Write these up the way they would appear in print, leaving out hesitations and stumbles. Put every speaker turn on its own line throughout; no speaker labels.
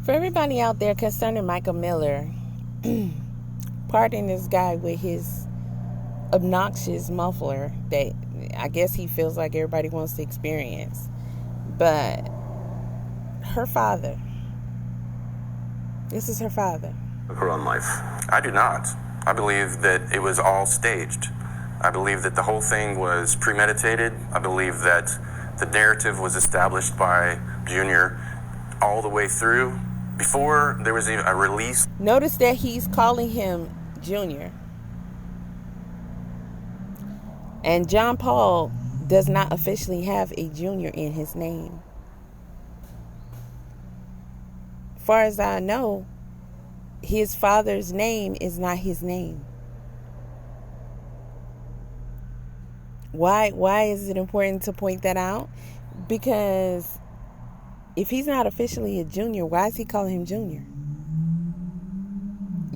For everybody out there concerning Michael Miller, pardon this guy with his obnoxious muffler that I guess he feels like everybody wants to experience. But her father, this is her father.
Her own life. I do not. I believe that it was all staged. I believe that the whole thing was premeditated. I believe that the narrative was established by Junior all the way through before there was even a release.
Notice that he's calling him Junior. And John Paul does not officially have a Junior in his name. Far as I know, his father's name is not his name. Why is it important to point that out? Because if he's not officially a Junior, why is he calling him Junior?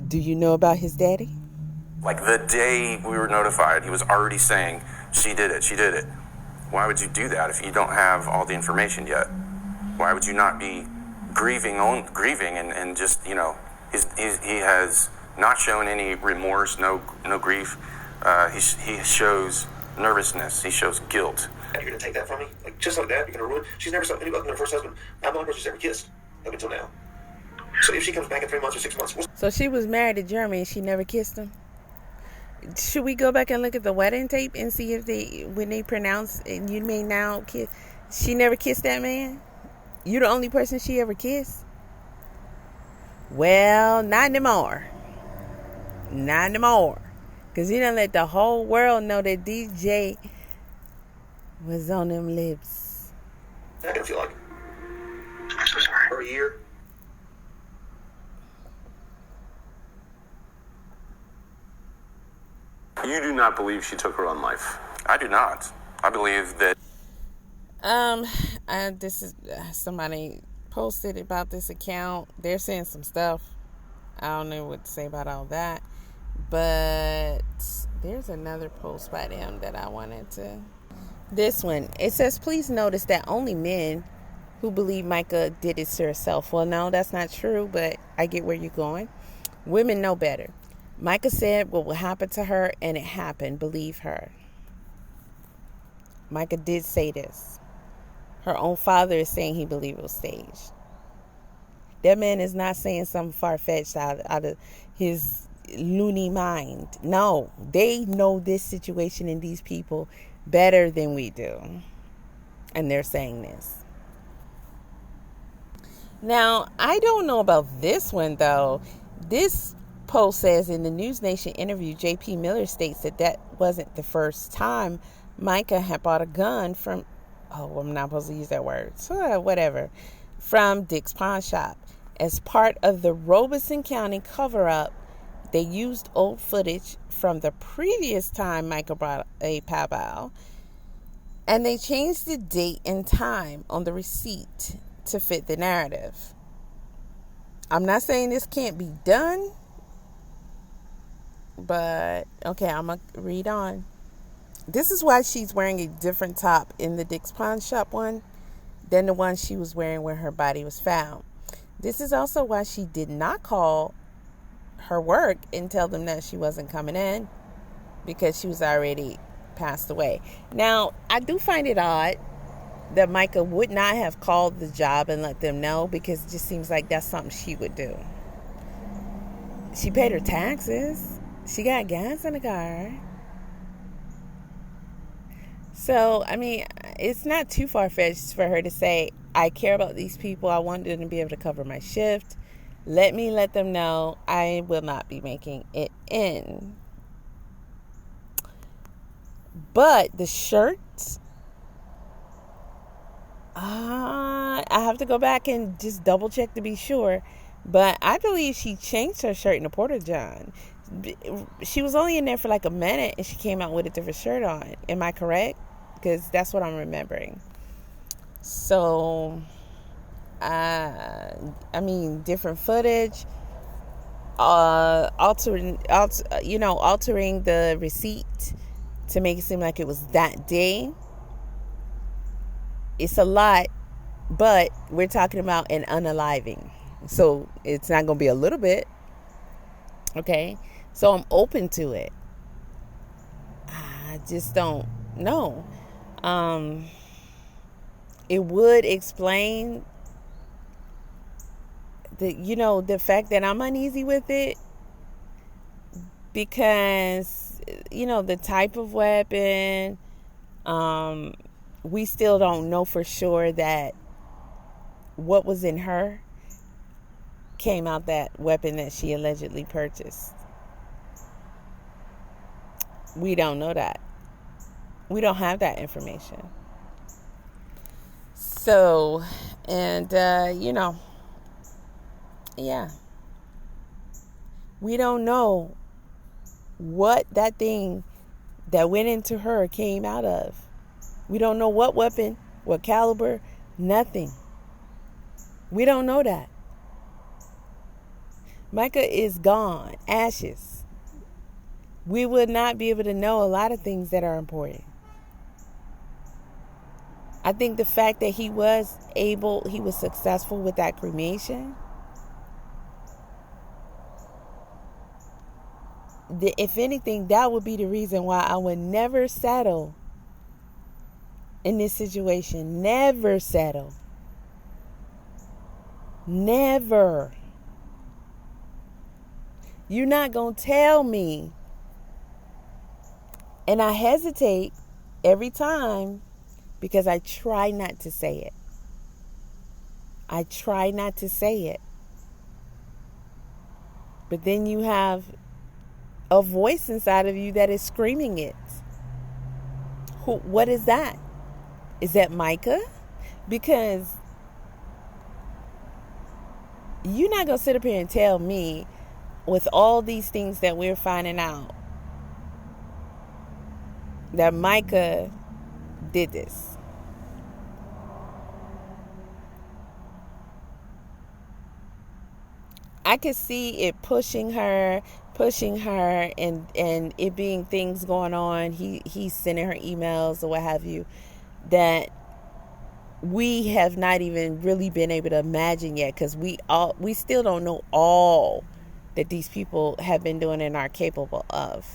Do you know about his daddy?
Like the day we were notified, he was already saying, she did it. Why would you do that if you don't have all the information yet? Why would you not be grieving and just, he has not shown any remorse, no grief. He shows nervousness. He shows guilt.
You're going to take that from me? Like, just like that? You're going to ruin? She's never saw anybody other than her first husband. I'm the only person she's ever kissed up until now. So if she comes back in 3 months or 6 months...
So she was married to Jeremy and she never kissed him? Should we go back and look at the wedding tape and see if when they pronounce, and you may now kiss, she never kissed that man? You're the only person she ever kissed? Well, not anymore. Not anymore. Because you done let the whole world know that DJ was on them lips.
I don't feel like... I'm so sorry. For a year.
You do not believe she took her own life. I do not. I believe that...
This is... somebody posted about this account. They're saying some stuff. I don't know what to say about all that. But there's another post by them that I wanted to... This one. It says, please notice that only men who believe Micah did it to herself. Well, no, that's not true, but I get where you're going. Women know better. Micah said what will happen to her, and it happened. Believe her. Micah did say this. Her own father is saying he believed it was staged. That man is not saying something far-fetched out of his loony mind. No, they know this situation and these people better than we do. And they're saying this. Now, I don't know about this one, though. This post says, in the News Nation interview, J.P. Miller states that wasn't the first time Micah had bought a gun from... Oh, I'm not supposed to use that word. So, whatever. From Dick's Pawn Shop. As part of the Robeson County cover-up, they used old footage from the previous time Micah bought a powwow, and they changed the date and time on the receipt to fit the narrative. I'm not saying this can't be done, but okay, I'm going to read on. This is why she's wearing a different top in the Dick's Pawn Shop one than the one she was wearing when her body was found. This is also why she did not call her work and tell them that she wasn't coming in, because she was already passed away. Now, I do find it odd that Micah would not have called the job and let them know, because it just seems like that's something she would do. She paid her taxes. She got gas in the car. So, I mean, it's not too far-fetched for her to say, I care about these people. I want them to be able to cover my shift. Let me let them know I will not be making it in. But the shirts, I have to go back and just double check to be sure. But I believe she changed her shirt in the Porta John. She was only in there for like a minute and she came out with a different shirt on. Am I correct? Because that's what I'm remembering. So, I mean, different footage, altering the receipt to make it seem like it was that day. It's a lot, but we're talking about an unaliving. So it's not going to be a little bit. Okay? So I'm open to it. I just don't know. It would explain the fact that I'm uneasy with it, because the type of weapon, we still don't know for sure that what was in her came out that weapon that she allegedly purchased. We don't know that. We don't have that information. So, and, yeah. We don't know what that thing that went into her came out of. We don't know what weapon, what caliber, nothing. We don't know that. Micah is gone, ashes. We would not be able to know a lot of things that are important. I think the fact that he was successful with that cremation, if anything, that would be the reason why I would never settle in this situation. Never settle. Never. You're not going to tell me. And I hesitate every time because I try not to say it. I try not to say it. But then you have a voice inside of you that is screaming it. What is that? Is that Micah? Because you're not going to sit up here and tell me, with all these things that we're finding out, that Micah did this. I could see it pushing her, and it being things going on. He's sending her emails or what have you, that we have not even really been able to imagine yet, because we still don't know all that these people have been doing and are capable of.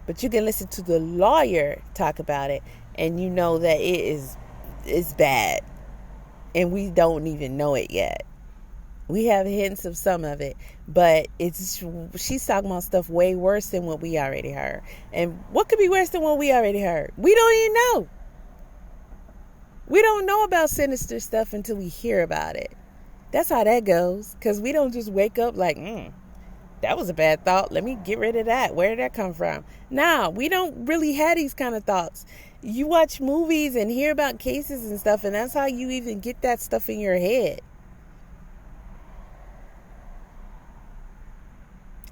But you can listen to the lawyer talk about it, and you know that it's bad, and we don't even know it yet. We have hints of some of it, but she's talking about stuff way worse than what we already heard. And what could be worse than what we already heard? We don't even know. We don't know about sinister stuff until we hear about it. That's how that goes, because we don't just wake up like, that was a bad thought. Let me get rid of that. Where did that come from? Nah, we don't really have these kind of thoughts. You watch movies and hear about cases and stuff, and that's how you even get that stuff in your head.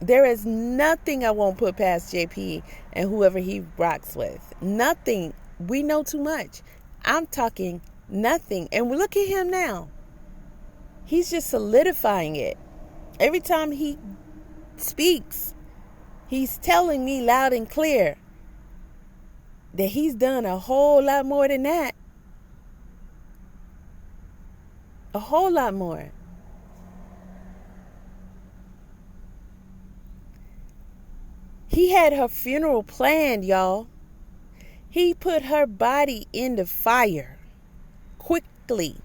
There is nothing I won't put past JP and whoever he rocks with. Nothing. We know too much. I'm talking nothing. And look at him now. He's just solidifying it. Every time he speaks, he's telling me loud and clear that he's done a whole lot more than that. A whole lot more. He had her funeral planned, y'all. He put her body in the fire quickly.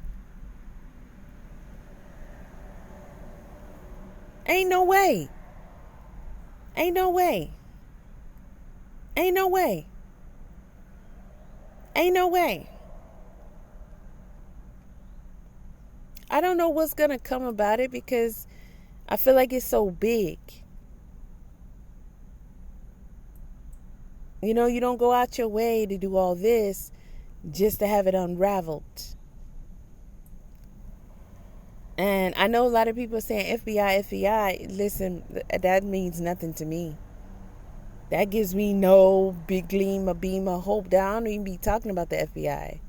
Ain't no way. Ain't no way. Ain't no way. Ain't no way. I don't know what's going to come about it, because I feel like it's so big. You know, you don't go out your way to do all this just to have it unraveled. And I know a lot of people are saying FBI, FBI. Listen, that means nothing to me. That gives me no big gleam, a beam of hope. That I don't even be talking about the FBI.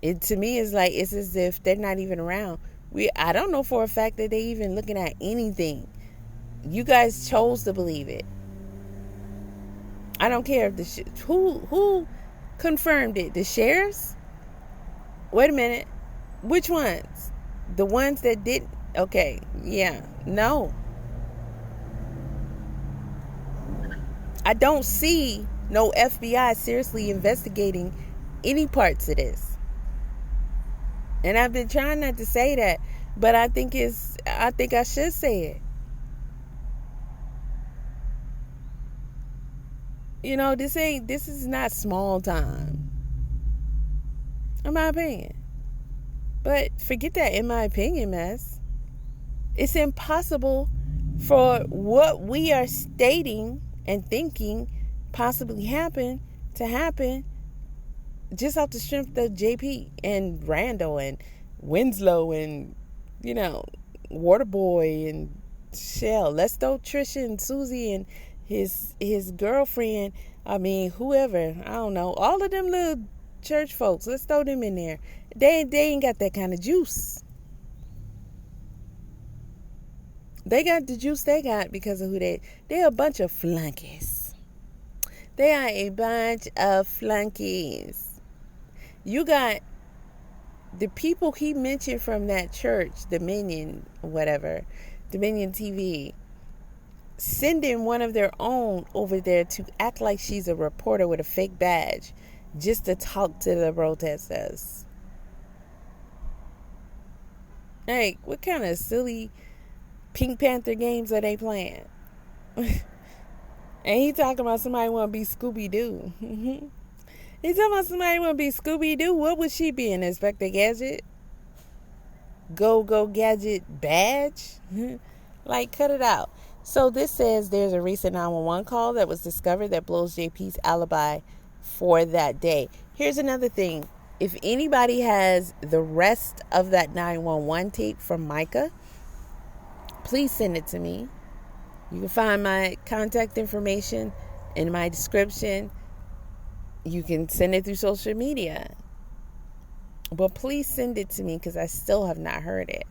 It, to me, is like, it's as if they're not even around. I don't know for a fact that they even looking at anything. You guys chose to believe it. I don't care if who confirmed it. The sheriffs? Wait a minute. Which ones? The ones that didn't, okay, yeah, no. I don't see no FBI seriously investigating any parts of this. And I've been trying not to say that, but I think I should say it. You know, this is not small time. In my opinion. But forget that in my opinion mess. It's impossible for what we are stating and thinking possibly happen to happen just off the strength of JP and Randall and Winslow and, you know, Waterboy and Shell. Let's throw Trisha and Susie and his girlfriend. I mean, whoever. I don't know. All of them little church folks. Let's throw them in there. They ain't got that kind of juice. They got the juice they got because of who they're a bunch of flunkies. They are a bunch of flunkies. You got the people he mentioned from that church, Dominion TV, sending one of their own over there to act like she's a reporter with a fake badge just to talk to the protesters. Hey, what kind of silly Pink Panther games are they playing? And he talking about somebody want to be Scooby-Doo. He talking about somebody want to be Scooby-Doo. What would she be, an Inspector Gadget? Go Gadget badge? Like, cut it out. So this says there's a recent 911 call that was discovered that blows JP's alibi for that day. Here's another thing. If anybody has the rest of that 911 tape from Micah, please send it to me. You can find my contact information in my description. You can send it through social media. But please send it to me because I still have not heard it.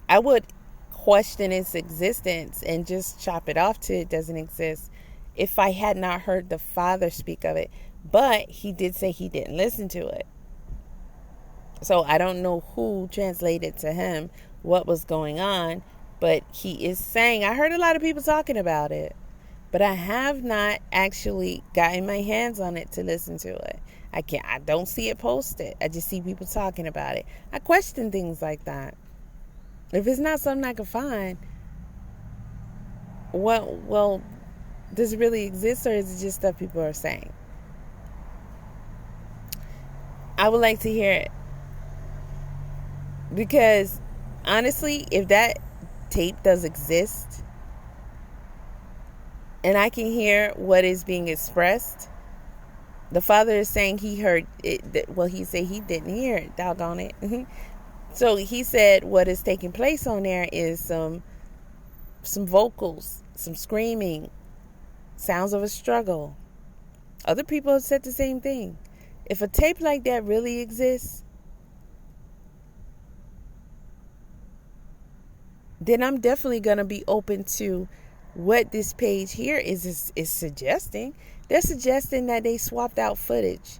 I would question its existence and just chop it off till it doesn't exist if I had not heard the father speak of it. But he did say he didn't listen to it. So I don't know who translated to him what was going on. But he is saying, I heard a lot of people talking about it. But I have not actually gotten my hands on it to listen to it. I don't see it posted. I just see people talking about it. I question things like that. If it's not something I can find, well, does it really exist, or is it just stuff people are saying? I would like to hear it. Because, honestly, if that tape does exist, and I can hear what is being expressed, the father is saying he heard it. Well, he said he didn't hear it. Doggone it. So he said what is taking place on there is some vocals, some screaming, sounds of a struggle. Other people have said the same thing. If a tape like that really exists, then I'm definitely going to be open to what this page here is suggesting. They're suggesting that they swapped out footage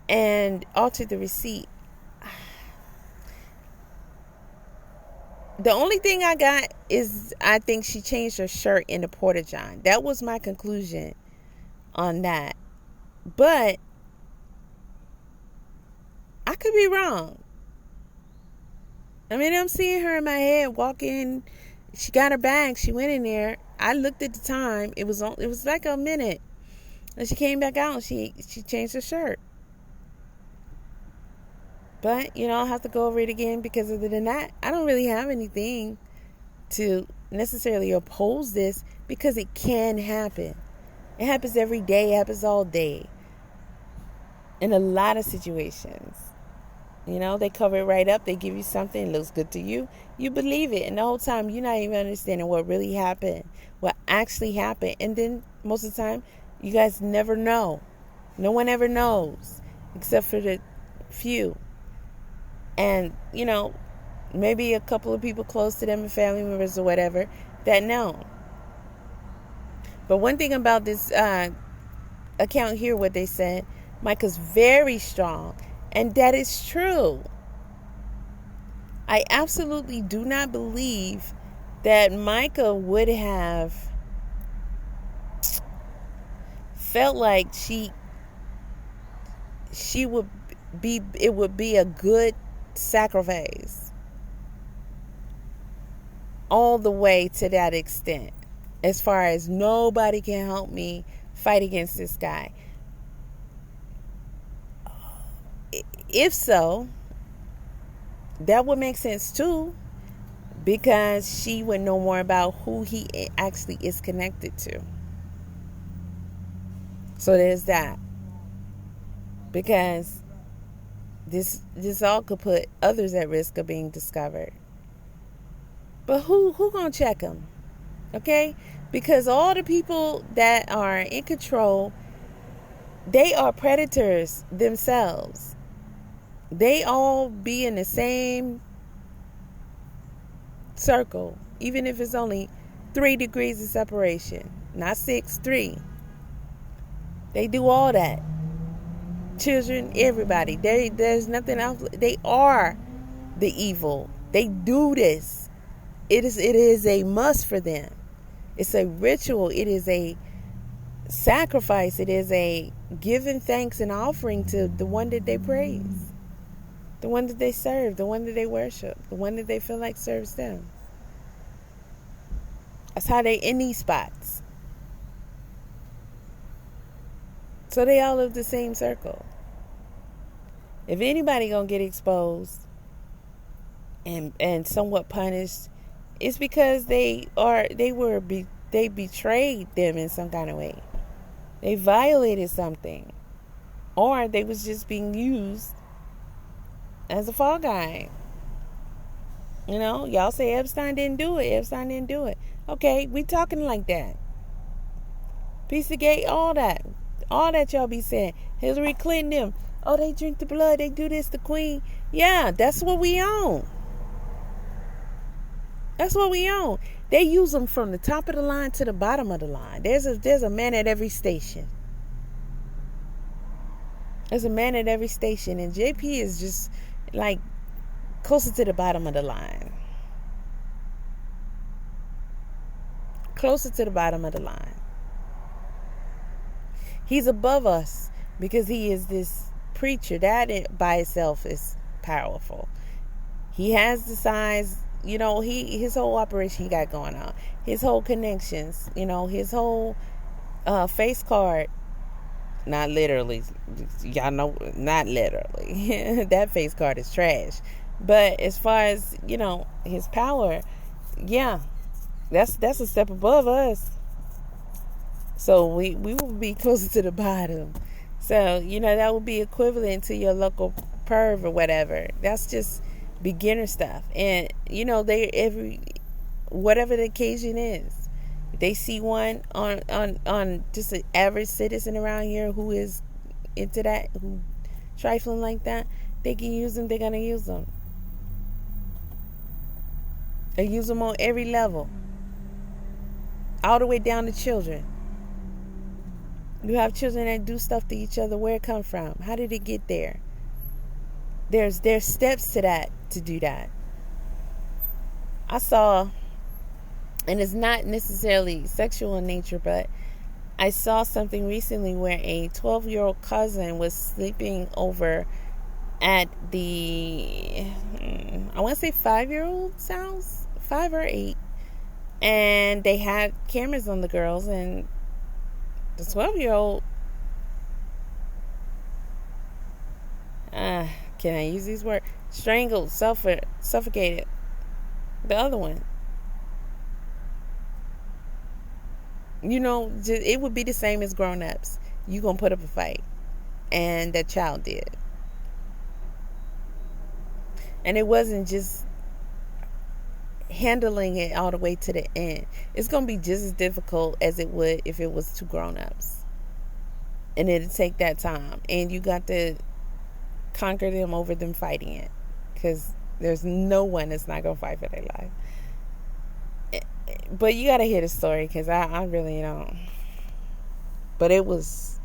and altered the receipt. The only thing I got is I think she changed her shirt in the Porta-John. That was my conclusion on that. But I could be wrong. I mean, I'm seeing her in my head walking. She got her bag. She went in there. I looked at the time. It was like a minute. And she came back out and she changed her shirt. But, I'll have to go over it again because other than that, I don't really have anything to necessarily oppose this because it can happen. It happens every day. It happens all day. In a lot of situations. They cover it right up. They give you something. It looks good to you. You believe it. And the whole time, you're not even understanding what really happened. What actually happened. And then, most of the time, you guys never know. No one ever knows. Except for the few. And, maybe a couple of people close to them and family members or whatever that know. But one thing about this account here, what they said, Micah's very strong. And that is true. I absolutely do not believe that Micah would have felt like she would be, it would be a good sacrifice all the way to that extent, as far as nobody can help me fight against this guy. If so, that would make sense too, because she would know more about who he actually is connected to. So there's that. Because this all could put others at risk of being discovered. But who gonna check him? Okay? Because all the people that are in control, they are predators themselves. They all be in the same circle, even if it's only 3 degrees of separation, not 6, 3. They do all that. Children, everybody. There's nothing else. They are the evil. They do this. It is a must for them. It's a ritual. It is a sacrifice. It is a giving thanks and offering to the one that they praise, the one that they serve, the one that they worship, the one that they feel like serves them. That's how they in these spots. So they all live the same circle. If anybody gonna get exposed and somewhat punished, it's because they betrayed them in some kind of way. They violated something, or they was just being used as a fall guy. You know, y'all say Epstein didn't do it. Epstein didn't do it. Okay, we talking like that. Pizzagate, all that y'all be saying. Hillary Clinton, them. Oh, they drink the blood. They do this, the Queen. Yeah, that's what we own. That's what we own. They use them from the top of the line to the bottom of the line. There's a man at every station. There's a man at every station, and JP is just like closer to the bottom of the line. Closer to the bottom of the line. He's above us because he is this preacher. That by itself is powerful. He has the size, you know, his whole operation he got going on. His whole connections, you know, his whole face card. Not literally. Y'all know, not literally. That face card is trash. But as far as, you know, his power, yeah, that's a step above us. So we will be closer to the bottom. So, you know, that would be equivalent to your local perv or whatever. That's just beginner stuff. And, you know, whatever the occasion is, they see one on just an average citizen around here who is into that, who trifling like that, they can use them. They're going to use them. They use them on every level, all the way down to children. You have children that do stuff to each other. Where it come from? How did it get there? There's steps to that, to do that. I saw, and it's not necessarily sexual in nature, but I saw something recently where a 12-year-old cousin was sleeping over at the, I want to say 5-year-old's house, 5 or 8. And they had cameras on the girls, and the 12-year-old, can I use these words? Strangled, suffocated the other one. You know, it would be the same as grown-ups. You gonna put up a fight, and that child did. And it wasn't just handling it all the way to the end. It's going to be just as difficult as it would if it was 2 grown-ups. And it'll take that time. And you got to conquer them over them fighting it. Because there's no one that's not going to fight for their life. But you got to hear the story, because I really don't. But it was...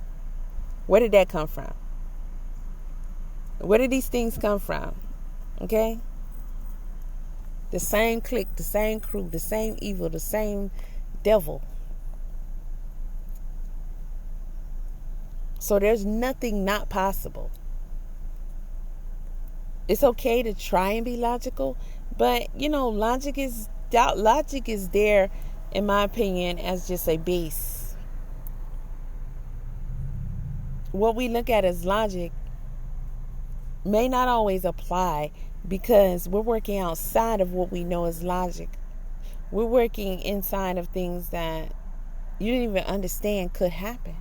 Where did that come from? Where did these things come from? Okay? The same clique, the same crew, the same evil, the same devil. So there's nothing not possible. It's okay to try and be logical, but logic is there, in my opinion, as just a base. What we look at as logic may not always apply, because we're working outside of what we know as logic. We're working inside of things that you didn't even understand could happen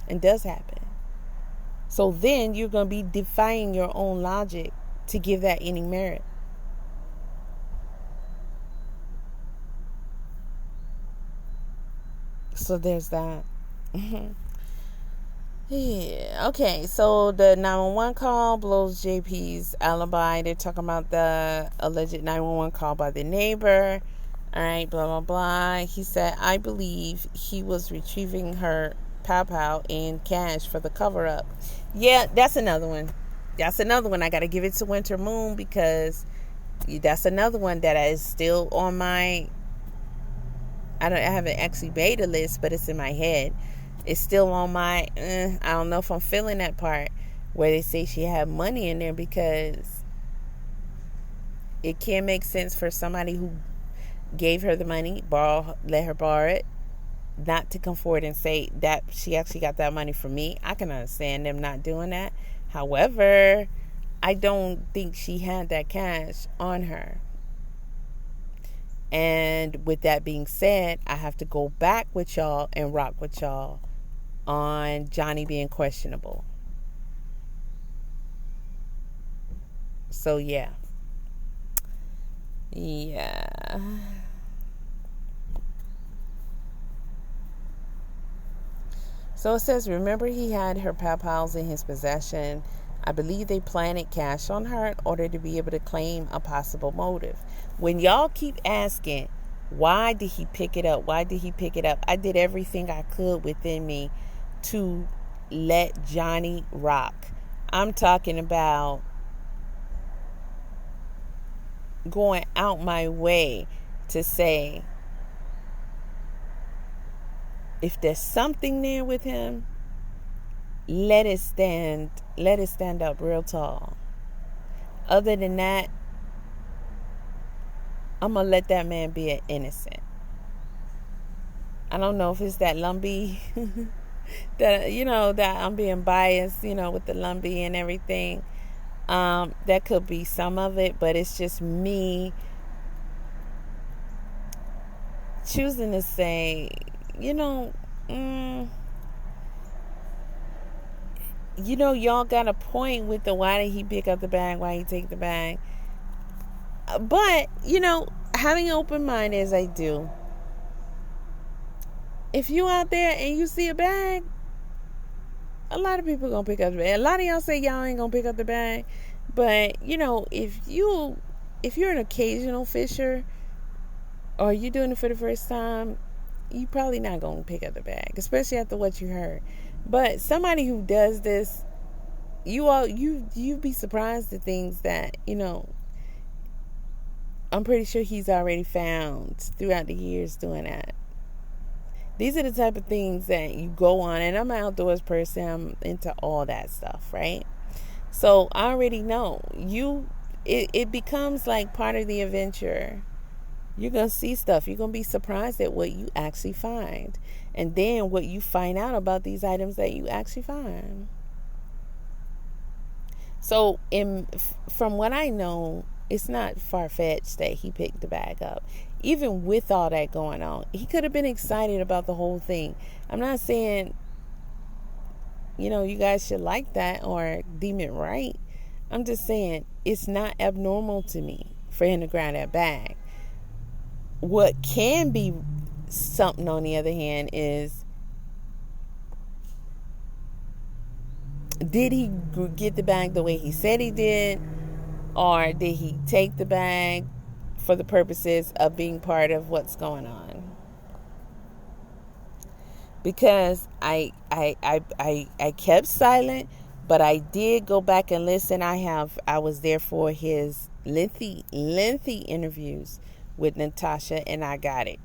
and does happen. So then you're going to be defying your own logic to give that any merit. So there's that. Yeah. Okay, so the 911 call blows JP's alibi. They're talking about the alleged 911 call by the neighbor. All right, blah, blah, blah. He said, I believe he was retrieving her pow and cash for the cover-up. Yeah, that's another one. I got to give it to Winter Moon, because that's another one that is still on my... I haven't actually made a list, but it's in my head. It's still on my, I don't know if I'm feeling that part where they say she had money in there, because it can't make sense for somebody who gave her the money, let her borrow it, not to come forward and say that she actually got that money from me. I can understand them not doing that. However, I don't think she had that cash on her. And with that being said, I have to go back with y'all and rock with y'all on Johnny being questionable. So yeah. So it says, remember, he had her pals in his possession. I believe they planted cash on her in order to be able to claim a possible motive. When y'all keep asking, why did he pick it up? I did everything I could within me to let Johnny rock. I'm talking about going out my way to say, if there's something there with him, let it stand up real tall. Other than that, I'm gonna let that man be an innocent. I don't know if it's that Lumbee that I'm being biased, with the Lumbee and everything. That could be some of it, but it's just me choosing to say, y'all got a point with the why did he pick up the bag, why he take the bag. But, having an open mind as I do, if you out there and you see a bag, a lot of people gonna pick up the bag. A lot of y'all say y'all ain't gonna pick up the bag, but if you're an occasional fisher, or you're doing it for the first time, you probably not gonna pick up the bag, especially after what you heard. But somebody who does this, you be surprised at things that I'm pretty sure he's already found throughout the years doing that. These are the type of things that you go on, and I'm an outdoors person. I'm into all that stuff, right? So I already know it becomes like part of the adventure. You're going to see stuff. You're going to be surprised at what you actually find. And then what you find out about these items that you actually find. So from what I know, it's not far-fetched that he picked the bag up. Even with all that going on, he could have been excited about the whole thing. I'm not saying, you guys should like that or deem it right. I'm just saying it's not abnormal to me for him to grab that bag. What can be something, on the other hand, is, did he get the bag the way he said he did? Or did he take the bag for the purposes of being part of what's going on? Because I kept silent, but I did go back and listen. I was there for his lengthy interviews with Natasha, and I got it.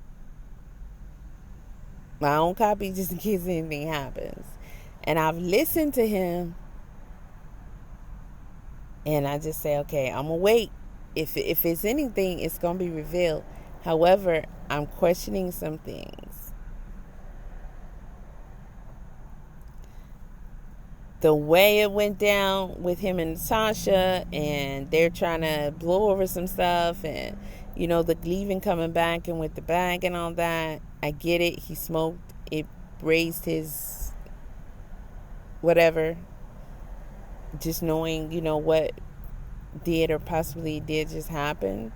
My own copy, just in case anything happens. And I've listened to him, and I just say, okay, I'm going to wait. If it's anything, it's going to be revealed. However, I'm questioning some things. The way it went down with him and Natasha, and they're trying to blow over some stuff, and, the leaving coming back and with the bag and all that. I get it. He smoked. It raised his whatever. Just knowing, what did or possibly did just happen.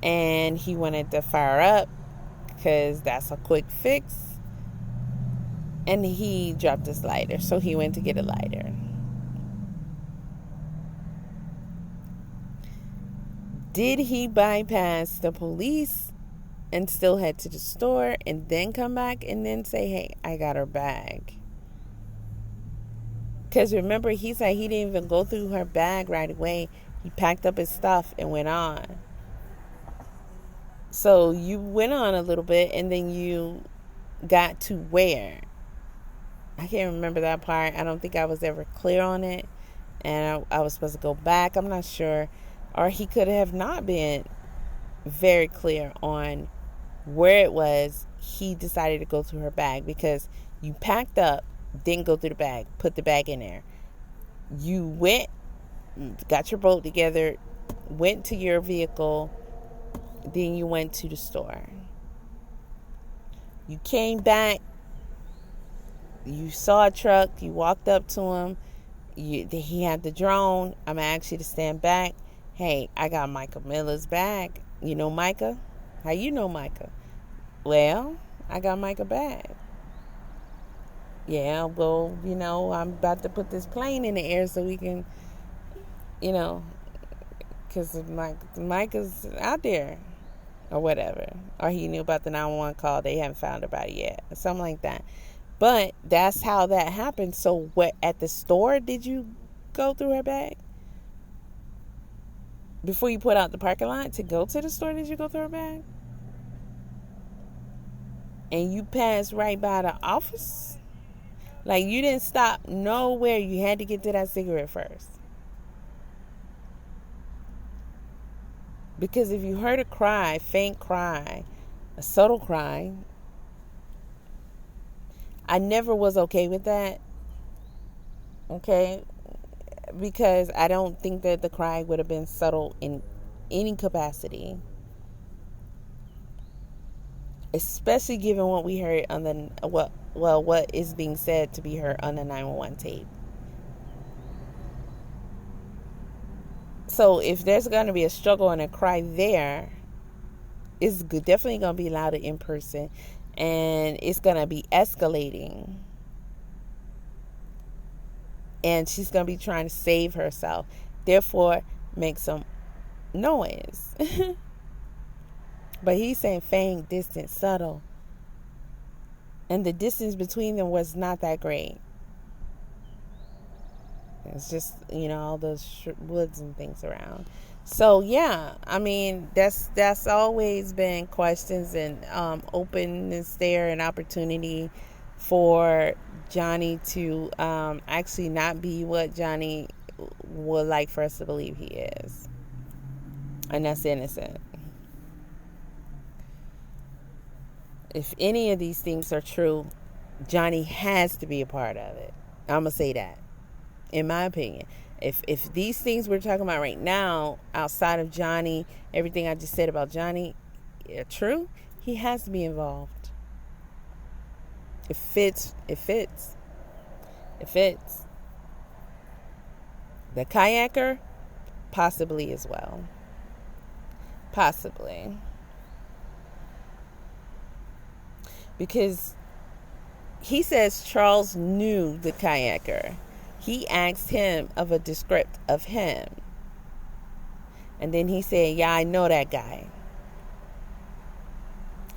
And he wanted to fire up because that's a quick fix. And he dropped his lighter. So he went to get a lighter. Did he bypass the police and still head to the store and then come back and then say, hey, I got her bag? Because remember, he said he didn't even go through her bag right away. He packed up his stuff and went on. So you went on a little bit and then you got to where? I can't remember that part. I don't think I was ever clear on it. And I was supposed to go back. I'm not sure. Or he could have not been very clear on where it was he decided to go through her bag. Because you packed up, didn't go through the bag, put the bag in there. You went, got your boat together, went to your vehicle, then you went to the store. You came back, you saw a truck, you walked up to him, he had the drone. I'm going to ask you to stand back. Hey, I got Micah Miller's bag. You know Micah? How you know Micah? Well, I got Micah bag. Yeah, well, I'm about to put this plane in the air so we can, because Micah's out there or whatever. Or he knew about the 911 call. They haven't found about it yet. Something like that. But that's how that happened. So what, at the store did you go through her bag? Before you put out the parking lot to go to the store, did you go through her bag? And you passed right by the office? Like, you didn't stop nowhere. You had to get to that cigarette first. Because if you heard a cry, faint cry, a subtle cry, I never was okay with that. Okay? Because I don't think that the cry would have been subtle in any capacity. Especially given what we heard on the, what is being said to be heard on the 911 tape. So if there's going to be a struggle and a cry there, it's definitely going to be louder in person. And it's going to be escalating. And she's going to be trying to save herself. Therefore, make some noise. But he's saying faint, distant, subtle. And the distance between them was not that great. It's just, all those woods and things around. So, yeah, I mean, that's always been questions and openness there and opportunity for Johnny to actually not be what Johnny would like for us to believe he is. And that's innocent. If any of these things are true, Johnny has to be a part of it. I'm going to say that. In my opinion. If these things we're talking about right now, outside of Johnny, everything I just said about Johnny, are true, he has to be involved. It fits. It fits. It fits. The kayaker, possibly as well. Possibly. Because he says Charles knew the kayaker. He asked him of a descript of him. And then he said, yeah, I know that guy.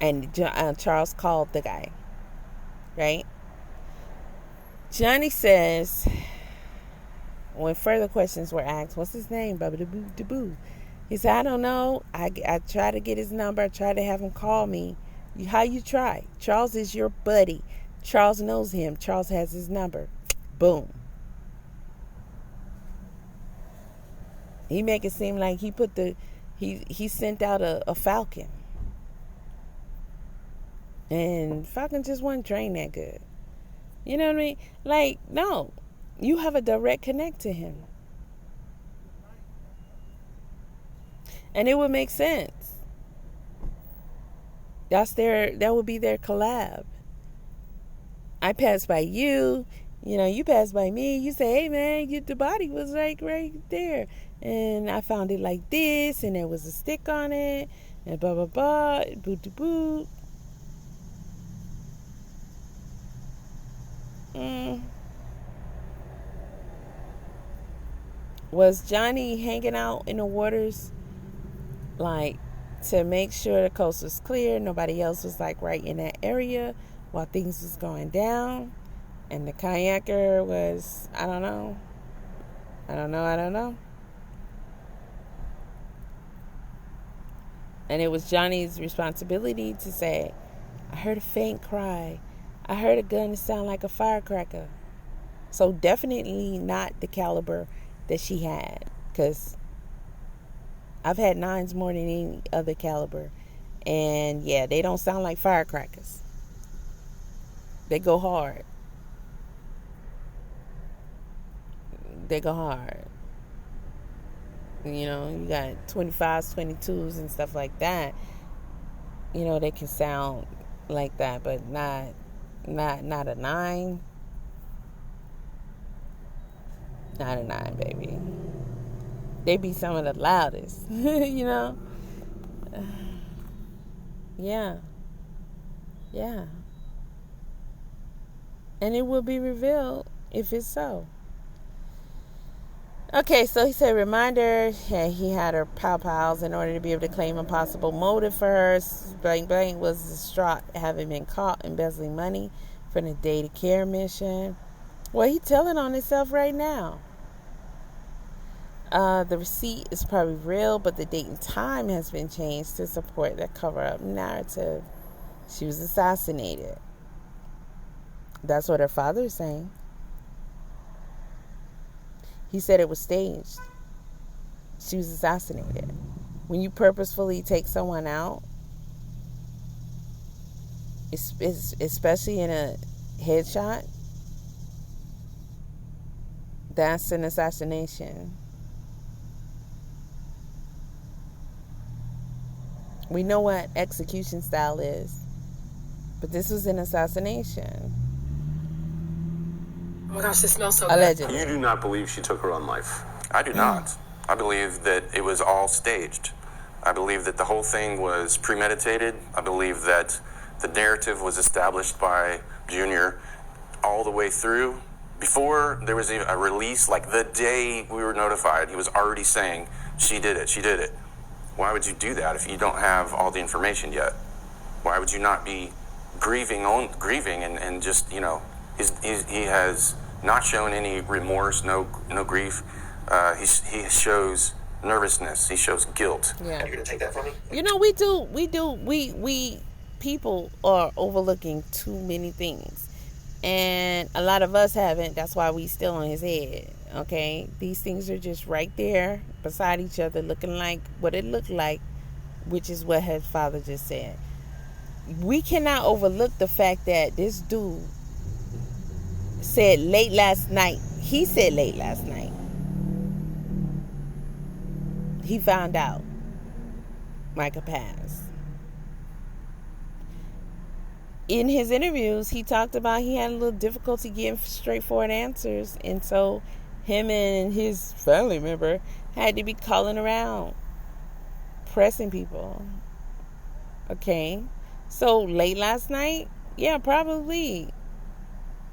And Charles called the guy. Right? Johnny says, when further questions were asked, what's his name? Bubba-da-boo-da-boo. He said, I don't know. I tried to get his number. I tried to have him call me. How you try? Charles is your buddy. Charles knows him. Charles has his number. Boom. He make it seem like he sent out a Falcon. And Falcon just wasn't trained that good. You know what I mean? Like, no. You have a direct connect to him. And it would make sense. That would be their collab. I pass by you, you pass by me. You say, hey man, the body was like right there. And I found it like this, and there was a stick on it, and blah, blah, blah, boot to boot. Was Johnny hanging out in the waters, like, to make sure the coast was clear, nobody else was like right in that area while things was going down, and the kayaker was, I don't know. And it was Johnny's responsibility to say, I heard a faint cry. I heard a gun sound like a firecracker. So definitely not the caliber that she had, because I've had 9s more than any other caliber, and yeah, they don't sound like firecrackers. They go hard. You got 25s, 22s, and stuff like that. They can sound like that, but not a 9. Not a 9, baby. They be some of the loudest, Yeah. And it will be revealed if it's so. Okay, so he said, reminder, he had her pals in order to be able to claim a possible motive for her. Blank was distraught having been caught embezzling money from the data care mission. Well, he telling on himself right now. The receipt is probably real, but the date and time has been changed to support the cover-up narrative. She was assassinated. That's what her father is saying. He said it was staged. She was assassinated. When you purposefully take someone out, especially in a headshot, that's an assassination. We know what execution style is, but this was an assassination.
Oh my gosh, this smells so
allegedly.
good.
You do not believe she took her own life?
I do not. I believe that it was all staged. I believe that the whole thing was premeditated. I believe that the narrative was established by Junior all the way through. Before there was even a release, like the day we were notified, he was already saying, she did it. Why would you do that if you don't have all the information yet? Why would you not be grieving and just, he has not shown any remorse, no grief. He shows nervousness. He shows guilt.
Yeah.
You're gonna take that from me?
We people are overlooking too many things. And a lot of us haven't. That's why we still on his head. Okay? These things are just right there beside each other, looking like what it looked like, which is what his father just said. We cannot overlook the fact that this dude said late last night. He said late last night. He found out Micah passed. In his interviews, he talked about he had a little difficulty getting straightforward answers. And so him and his family member had to be calling around, pressing people. Okay. So late last night? Yeah, probably.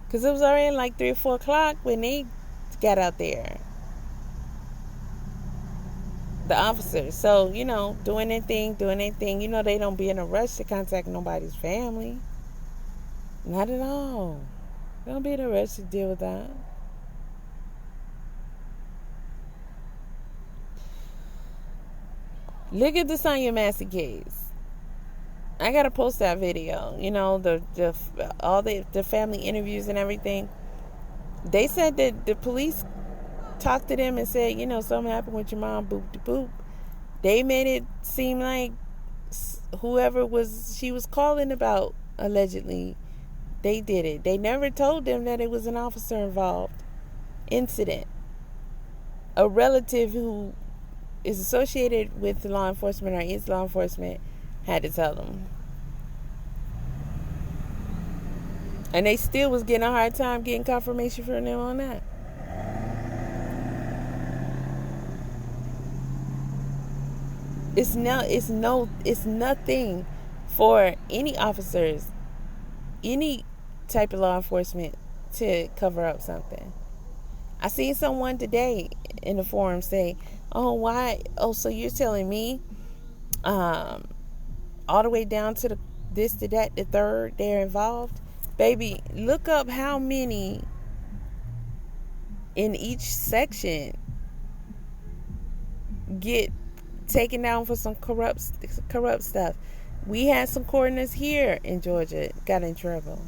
Because it was already like 3 or 4 o'clock when they got out there. The officers. So, doing their thing. They don't be in a rush to contact nobody's family. Not at all. They don't be in a rush to deal with that. Look at the Sonya Massey case. I gotta post that video. You know, all the family interviews and everything. They said that the police talked to them and said, you know, something happened with your mom, boop de boop. They made it seem like whoever she was calling about, allegedly, they did it. They never told them that it was an officer involved incident. A relative who is associated with law enforcement or is law enforcement had to tell them. And they still was getting a hard time getting confirmation from them on that. It's nothing for any officers, any type of law enforcement to cover up something. I seen someone today in the forum say, so you're telling me all the way down to this, to that, the third, they're involved? Baby, look up how many in each section get taken down for some corrupt stuff. We had some coroners here in Georgia got in trouble.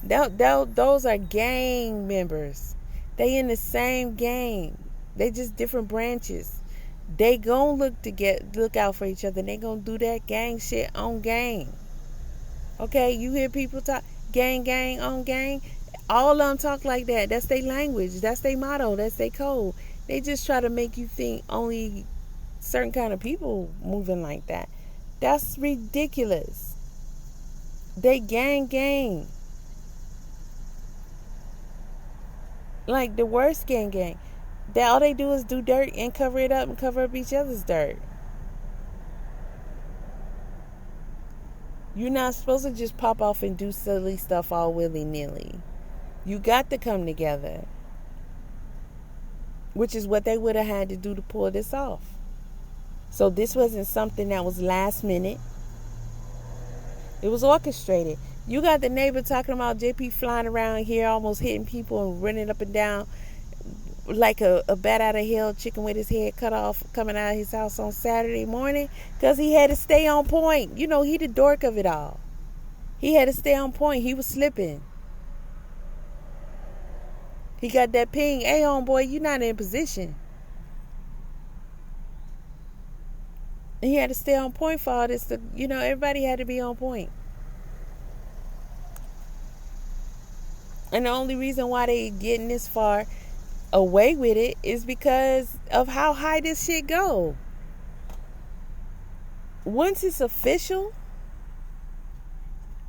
Those are gang members. They in the same gang. They just different branches. They gonna look out for each other. They gonna do that gang shit on gang. Okay, you hear people talk gang on gang. All of them talk like that. That's their language. That's their motto. That's their code. They just try to make you think only certain kind of people moving like that. That's ridiculous. They gang. Like the worst gang. All they do is do dirt and cover it up and cover up each other's dirt. You're not supposed to just pop off and do silly stuff all willy-nilly. You got to come together. Which is what they would have had to do to pull this off. So this wasn't something that was last minute. It was orchestrated. You got the neighbor talking about JP flying around here, almost hitting people and running up and down like a bat out of hell, chicken with his head cut off, coming out of his house on Saturday morning because he had to stay on point. You know, he the dork of it all. He had to stay on point. He was slipping. He got that ping. Hey, homeboy, you not in position. And he had to stay on point for all this. Everybody had to be on point. And the only reason why they getting this far away with it is because of how high this shit go. Once it's official,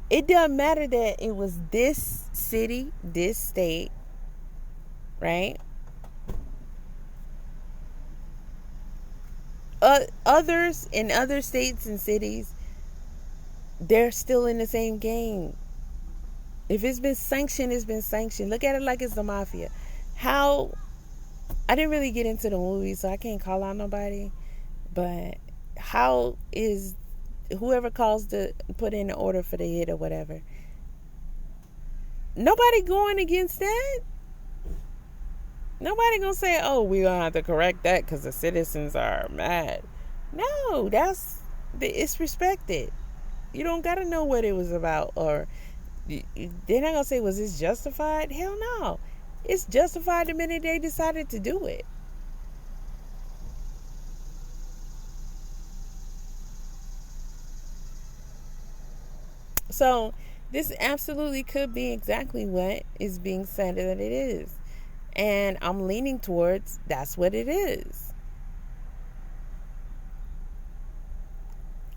it doesn't matter that it was this city, this state, right? Others in other states and cities, they're still in the same game. If it's been sanctioned, it's been sanctioned. Look at it like it's the Mafia. I didn't really get into the movie, so I can't call out nobody. But how is whoever calls to put in the order for the hit or whatever? Nobody going against that. Nobody gonna say, "Oh, we're gonna have to correct that because the citizens are mad." No, it's respected. You don't gotta know what it was about, or they're not gonna say, "Was this justified?" Hell no. It's justified the minute they decided to do it. So this absolutely could be exactly what is being said that it is. And I'm leaning towards that's what it is.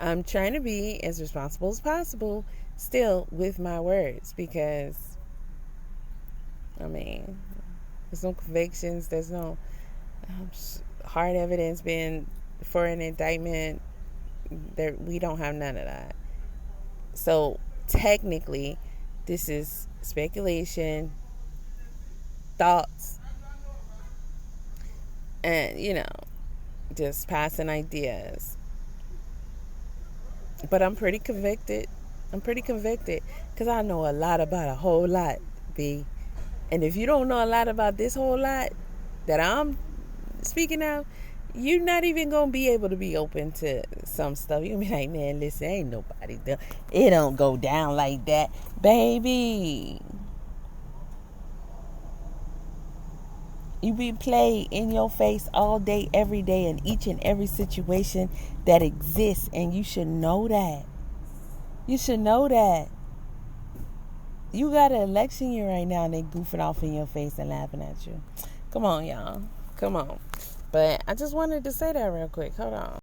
I'm trying to be as responsible as possible still with my words, because there's no convictions, there's no hard evidence being for an indictment. We don't have none of that. So technically, this is speculation, thoughts, and just passing ideas. But I'm pretty convicted. Because I know a lot about a whole lot, B. And if you don't know a lot about this whole lot that I'm speaking of, you're not even going to be able to be open to some stuff. You're going to be like, man, listen, ain't nobody done. It don't go down like that. Baby. You be played in your face all day, every day, in each and every situation that exists. And you should know that. You should know that. You got an election year right now and they goofing off in your face and laughing at you. Come on, y'all. Come on. But I just wanted to say that real quick. Hold on.